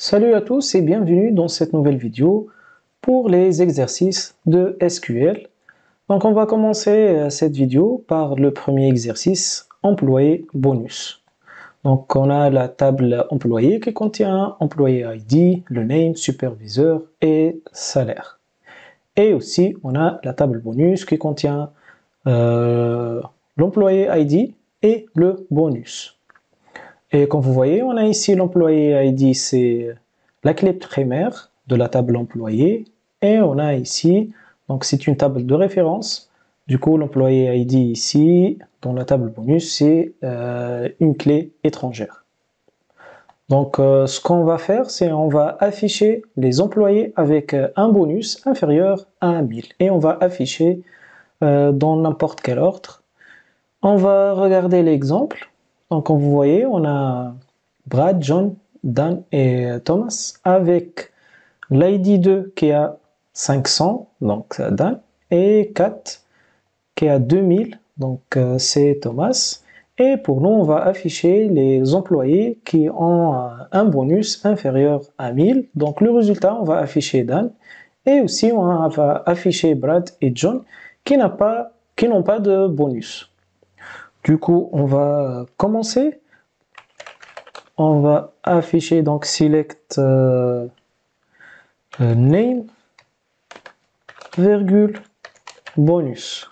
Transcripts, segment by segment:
Salut à tous et bienvenue dans cette nouvelle vidéo pour les exercices de SQL. Donc on va commencer cette vidéo par le premier exercice, employé bonus. Donc on a la table employé qui contient employé ID, le name, superviseur et salaire. Et aussi on a la table bonus qui contient l'employé ID et le bonus. Et comme vous voyez, on a ici l'employé ID, c'est la clé primaire de la table employé. Et on a ici, donc c'est une table de référence. Du coup, l'employé ID ici, dans la table bonus, c'est une clé étrangère. Donc, ce qu'on va faire, c'est on va afficher les employés avec un bonus inférieur à 1000. Et on va afficher dans n'importe quel ordre. On va regarder l'exemple. Donc, comme vous voyez, on a Brad, John, Dan et Thomas avec l'ID 2 qui a 500, donc Dan, et 4 qui a 2000, donc c'est Thomas. Et pour nous, on va afficher les employés qui ont un bonus inférieur à 1000. Donc le résultat, on va afficher Dan. Et aussi, on va afficher Brad et John qui n'ont pas de bonus. Du coup, on va commencer. On va afficher donc select name, virgule, bonus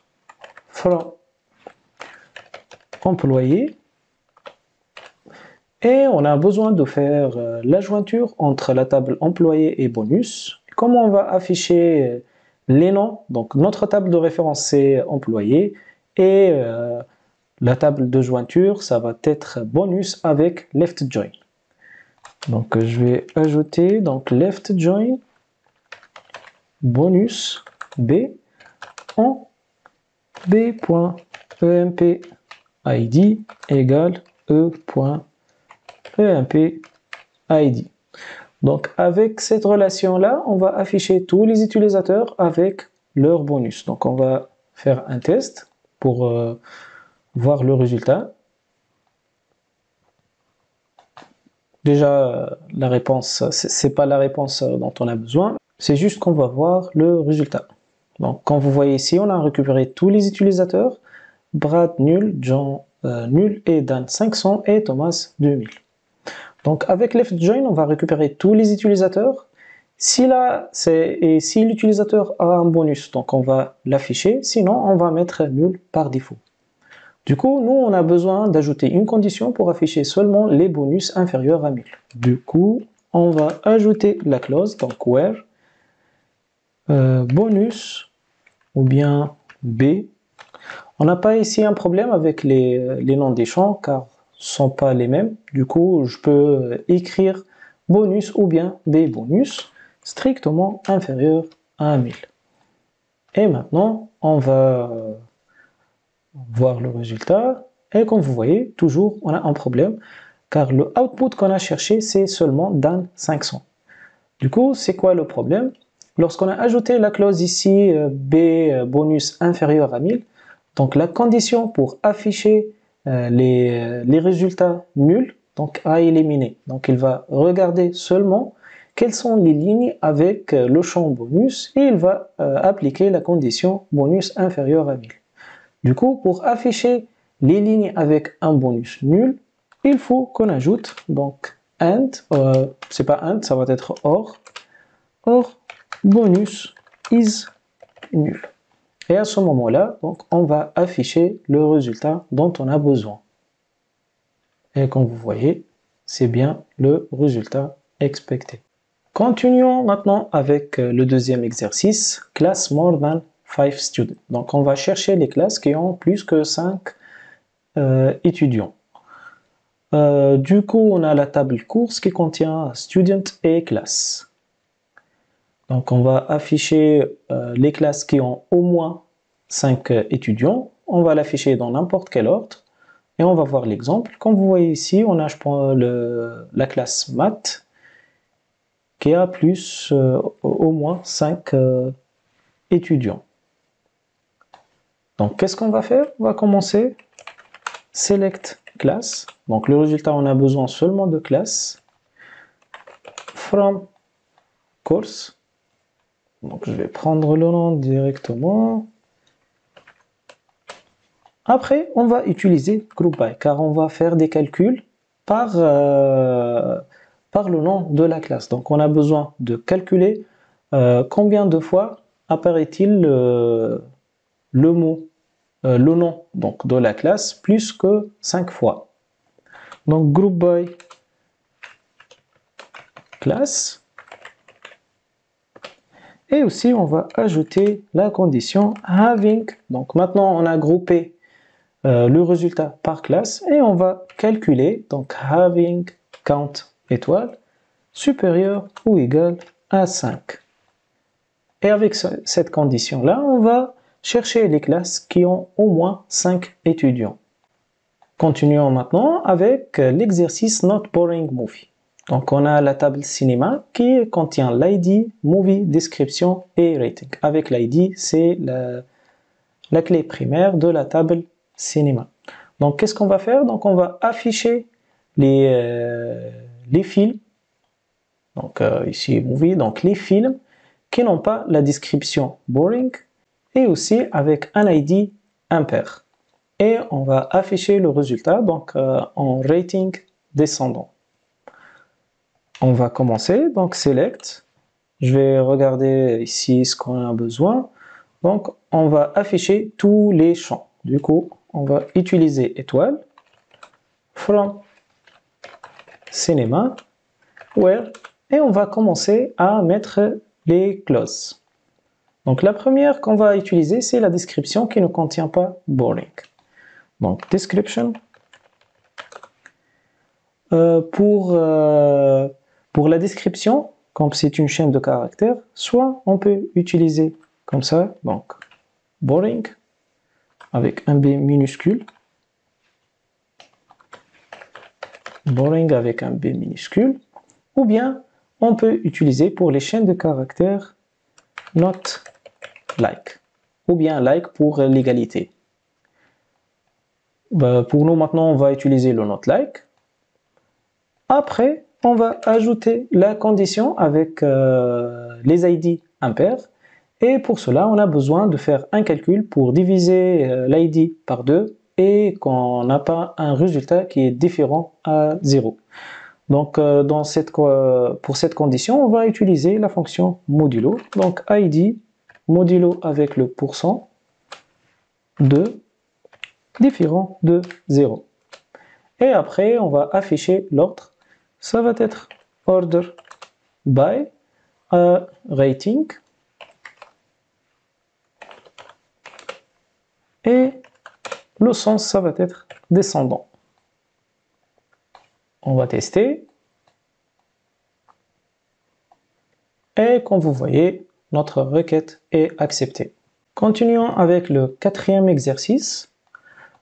from employé. Et on a besoin de faire la jointure entre la table employé et bonus. Comment on va afficher les noms? Donc notre table de référence c'est employé et la table de jointure ça va être bonus avec left join. Donc je vais ajouter donc left join bonus B en b.empid égale e.empid. Donc avec cette relation là, on va afficher tous les utilisateurs avec leur bonus. Donc on va faire un test pour voir le résultat. Déjà, la réponse, c'est pas la réponse dont on a besoin, c'est juste qu'on va voir le résultat. Donc, comme vous voyez ici, on a récupéré tous les utilisateurs, Brad nul, John nul et Dan 500 et Thomas 2000. Donc, avec left join, on va récupérer tous les utilisateurs. Si l'utilisateur a un bonus, donc on va l'afficher, sinon on va mettre nul par défaut. Du coup, nous, on a besoin d'ajouter une condition pour afficher seulement les bonus inférieurs à 1000. Du coup, on va ajouter la clause, donc where bonus ou bien B. On n'a pas ici un problème avec les noms des champs car ce ne sont pas les mêmes. Du coup, je peux écrire bonus ou bien B bonus strictement inférieur à 1000. Et maintenant, on va voir le résultat. Et comme vous voyez, toujours, on a un problème, car le output qu'on a cherché, c'est seulement Dan 500. Du coup, c'est quoi le problème? Lorsqu'on a ajouté la clause ici, B bonus inférieur à 1000, donc la condition pour afficher les résultats nuls, donc à éliminer. Donc il va regarder seulement quelles sont les lignes avec le champ bonus et il va appliquer la condition bonus inférieur à 1000. Du coup, pour afficher les lignes avec un bonus nul, il faut qu'on ajoute donc AND, c'est pas AND, ça va être OR bonus is nul. Et à ce moment-là, donc, on va afficher le résultat dont on a besoin. Et comme vous voyez, c'est bien le résultat expecté. Continuons maintenant avec le deuxième exercice, class more than 5 students. Donc on va chercher les classes qui ont plus que 5 étudiants. Du coup, on a la table course qui contient student et classe. Donc on va afficher les classes qui ont au moins 5 étudiants. On va l'afficher dans n'importe quel ordre. Et on va voir l'exemple. Comme vous voyez ici, on a la classe maths qui a plus au moins 5 étudiants. Donc qu'est-ce qu'on va faire? On va commencer select class. Donc le résultat, on a besoin seulement de classe from course. Donc je vais prendre le nom directement. Après, on va utiliser group by car on va faire des calculs par le nom de la classe. Donc on a besoin de calculer combien de fois apparaît-il le nom donc, de la classe plus que 5 fois. Donc group by class. Et aussi on va ajouter la condition having. Donc maintenant on a groupé le résultat par classe et on va calculer donc having count étoile supérieur ou égal à 5. Et avec cette condition là on va chercher les classes qui ont au moins 5 étudiants. Continuons maintenant avec l'exercice Not Boring Movie. Donc on a la table cinéma qui contient l'ID, movie, description et rating. Avec l'ID, c'est la clé primaire de la table cinéma. Donc qu'est-ce qu'on va faire? Donc on va afficher les films. Donc ici movie, donc les films qui n'ont pas la description boring et aussi avec un ID impair. Et on va afficher le résultat donc en rating descendant. On va commencer, donc select. Je vais regarder ici ce qu'on a besoin. Donc on va afficher tous les champs. Du coup, on va utiliser étoile, from cinéma, where, et on va commencer à mettre les clauses. Donc la première qu'on va utiliser, c'est la description qui ne contient pas boring. Donc description. Pour la description, comme c'est une chaîne de caractères, soit on peut utiliser comme ça, donc boring avec un B minuscule, boring avec un B minuscule, ou bien on peut utiliser pour les chaînes de caractères not like, ou bien like pour l'égalité. Pour nous maintenant, on va utiliser le not like. Après, on va ajouter la condition avec les ID impairs. Et pour cela, on a besoin de faire un calcul pour diviser l'ID par 2 et qu'on n'a pas un résultat qui est différent à 0. Donc, pour cette condition, on va utiliser la fonction modulo. Donc, ID modulo avec le pourcent de différent de 0. Et après, on va afficher l'ordre. Ça va être order by rating. Et le sens, ça va être descendant. On va tester. Et comme vous voyez, notre requête est acceptée. Continuons avec le quatrième exercice.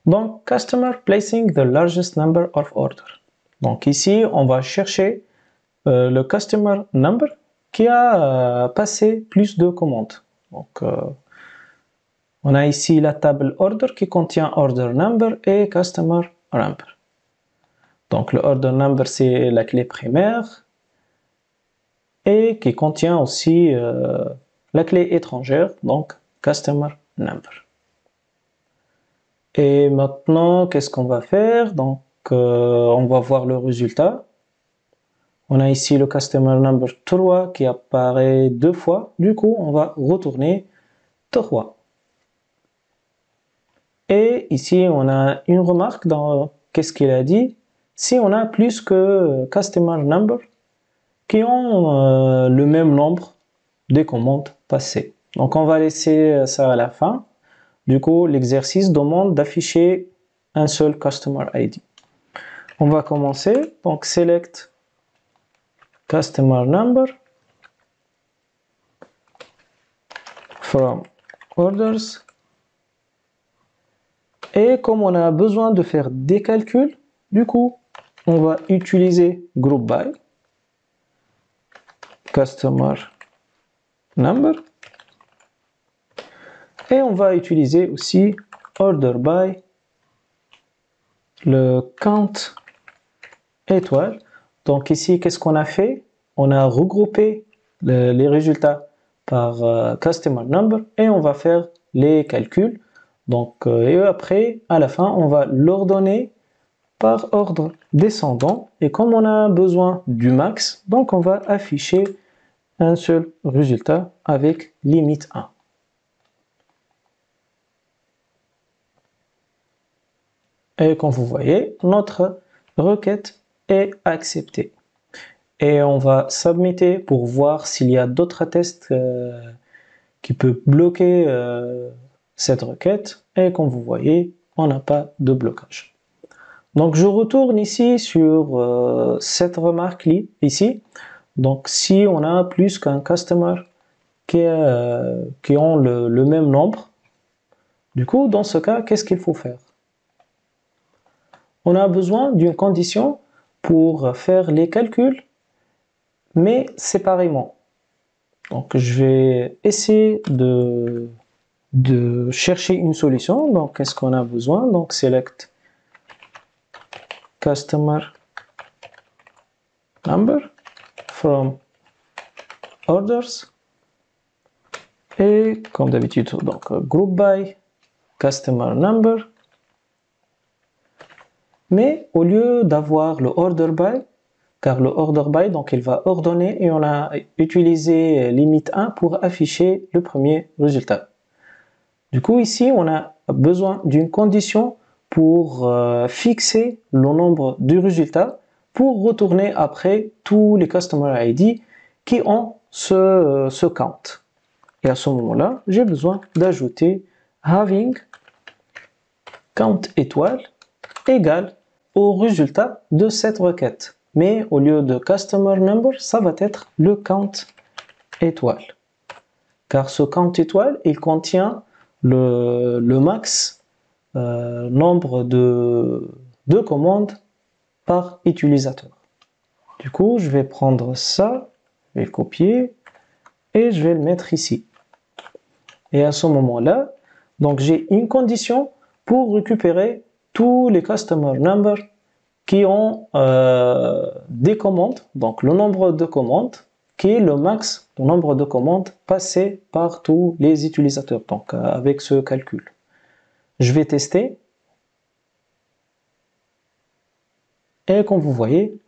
Donc, Customer placing the largest number of orders. Donc ici, on va chercher le Customer number qui a passé plus de commandes. Donc, on a ici la table order qui contient order number et Customer number. Donc, le order number, c'est la clé primaire et qui contient aussi la clé étrangère, donc Customer number. Et maintenant, qu'est-ce qu'on va faire? Donc, on va voir le résultat. On a ici le customer number 3 qui apparaît 2 fois. Du coup, on va retourner 3. Et ici, on a une remarque dans qu'est-ce qu'il a dit. Si on a plus que customer number qui ont le même nombre de commandes passées. Donc, on va laisser ça à la fin. Du coup, l'exercice demande d'afficher un seul Customer ID. On va commencer. Donc, select Customer Number from Orders. Et comme on a besoin de faire des calculs, du coup, on va utiliser Group By Customer Number. Et on va utiliser aussi Order By le count étoile. Donc ici, qu'est-ce qu'on a fait? on a regroupé les résultats par customer number et on va faire les calculs. Donc, et après, à la fin, on va l'ordonner par ordre descendant. Et comme on a besoin du max, donc on va afficher un seul résultat avec limite 1. Et comme vous voyez, notre requête est acceptée. Et on va submitter pour voir s'il y a d'autres tests qui peuvent bloquer cette requête. Et comme vous voyez, on n'a pas de blocage. Donc je retourne ici sur cette remarque ici. Donc si on a plus qu'un customer qui ont le même nombre, du coup dans ce cas, qu'est-ce qu'il faut faire? On a besoin d'une condition pour faire les calculs, mais séparément. Donc je vais essayer de chercher une solution. Donc qu'est-ce qu'on a besoin? Donc select customer number from orders et comme d'habitude donc group by customer number, mais au lieu d'avoir le order by, car le order by donc il va ordonner et on a utilisé limite 1 pour afficher le premier résultat. Du coup ici on a besoin d'une condition pour fixer le nombre du résultat pour retourner après tous les customer ID qui ont ce count. Et à ce moment-là, j'ai besoin d'ajouter having count étoile égale au résultat de cette requête. Mais au lieu de customer number, ça va être le count étoile. Car ce count étoile, il contient le max nombre de commandes par utilisateur. Du coup, je vais prendre ça, je vais le copier et je vais le mettre ici. Et à ce moment-là, donc j'ai une condition pour récupérer tous les customer numbers qui ont des commandes, donc le nombre de commandes qui est le max du nombre de commandes passées par tous les utilisateurs, donc avec ce calcul. Je vais tester. Et comme vous voyez,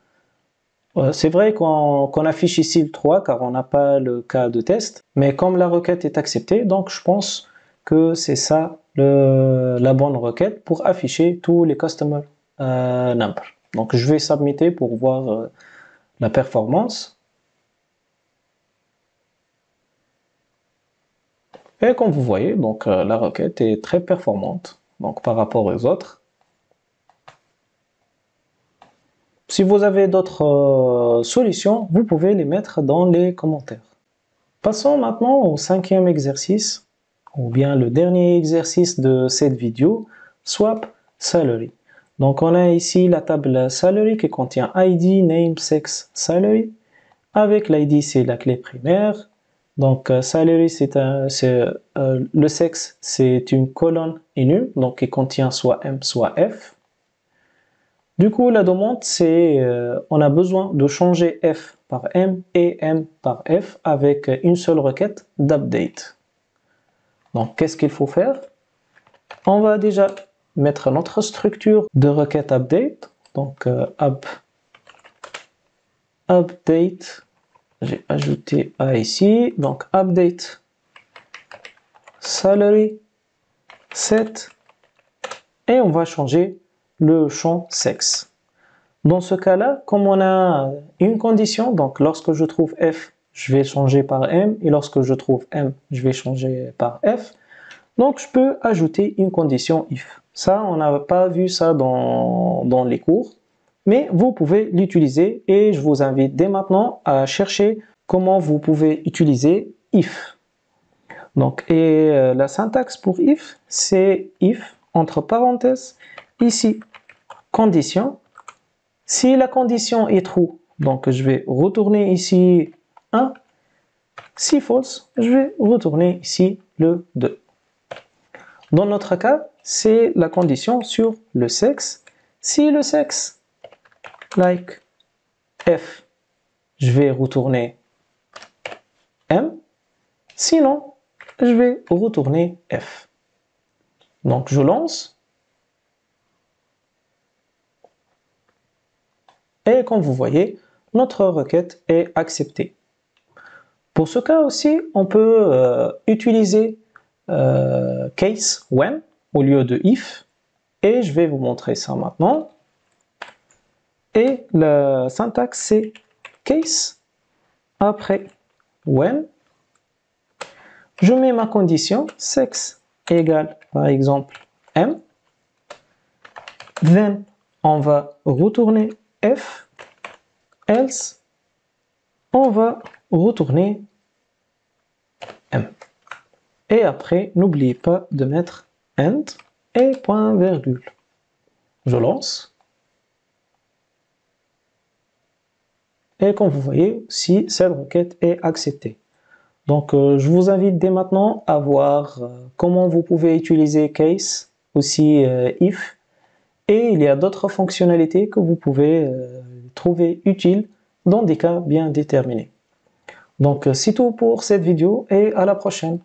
c'est vrai qu'on affiche ici le 3 car on n'a pas le cas de test, mais comme la requête est acceptée, donc je pense que c'est ça la bonne requête pour afficher tous les customer numbers. Donc je vais submitter pour voir la performance. Et comme vous voyez, donc la requête est très performante donc, par rapport aux autres. Si vous avez d'autres solutions, vous pouvez les mettre dans les commentaires. Passons maintenant au 5e exercice, ou bien le dernier exercice de cette vidéo, Swap Salary. Donc on a ici la table Salary qui contient ID, Name, Sex, Salary. Avec l'ID, c'est la clé primaire. Donc Salary, le sexe, c'est une colonne enum, donc qui contient soit M, soit F. Du coup, la demande, c'est on a besoin de changer F par M et M par F avec une seule requête d'update. Donc, qu'est-ce qu'il faut faire? On va déjà mettre notre structure de requête update. Donc, update, j'ai ajouté A ici. Donc, update salary set et on va changer le champ sexe. Dans ce cas-là, comme on a une condition, donc lorsque je trouve F, je vais changer par M, et lorsque je trouve M, je vais changer par F. Donc je peux ajouter une condition if. Ça, on n'a pas vu ça dans les cours, mais vous pouvez l'utiliser et je vous invite dès maintenant à chercher comment vous pouvez utiliser if. Donc, et la syntaxe pour if, c'est if, entre parenthèses, ici, condition. Si la condition est true, donc je vais retourner ici 1. Si false, je vais retourner ici le 2. Dans notre cas, c'est la condition sur le sexe. Si le sexe, like F, je vais retourner M. Sinon, je vais retourner F. Donc, je lance. Et comme vous voyez, notre requête est acceptée. Pour ce cas aussi, on peut utiliser case when au lieu de if. Et je vais vous montrer ça maintenant. Et la syntaxe, c'est case après when. Je mets ma condition, sexe égale par exemple M. Then, on va retourner F. Else, on va retourner M. Et après, n'oubliez pas de mettre end et point virgule. Je lance. Et comme vous voyez, si cette requête est acceptée. Donc, je vous invite dès maintenant à voir comment vous pouvez utiliser case, aussi if. Et il y a d'autres fonctionnalités que vous pouvez trouver utiles dans des cas bien déterminés. Donc, c'est tout pour cette vidéo et à la prochaine.